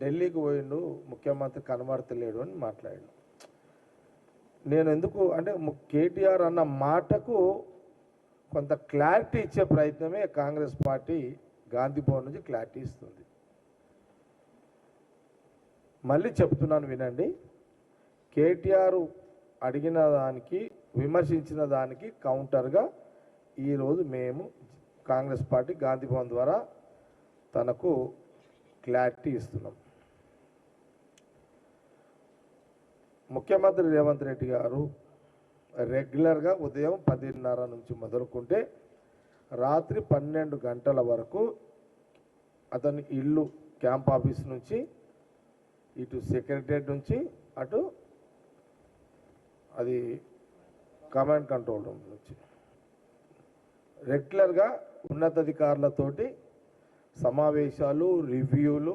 ఢిల్లీకి పోయిండు, ముఖ్యమంత్రి కనబడతలేడు అని మాట్లాడాడు. నేను ఎందుకు అంటే కేటీఆర్ అన్న మాటకు కొంత క్లారిటీ ఇచ్చే ప్రయత్నమే కాంగ్రెస్ పార్టీ గాంధీ భవన్ నుంచి క్లారిటీ ఇస్తుంది. మళ్ళీ చెప్తున్నాను వినండి, కేటీఆర్ అడిగిన దానికి విమర్శించిన దానికి కౌంటర్గా ఈరోజు మేము కాంగ్రెస్ పార్టీ గాంధీ భవన్ ద్వారా తనకు క్లారిటీ ఇస్తున్నాం. ముఖ్యమంత్రి రేవంత్ రెడ్డి గారు రెగ్యులర్గా ఉదయం 10:30 నుంచి మొదలుకుంటే రాత్రి 12 గంటల వరకు అతని ఇల్లు క్యాంప్ ఆఫీస్ నుంచి ఇటు సెక్రటరియట్ నుంచి అటు అది కమాండ్ కంట్రోల్ రూమ్ నుంచి రెగ్యులర్గా ఉన్నతాధికారులతోటి సమావేశాలు, రివ్యూలు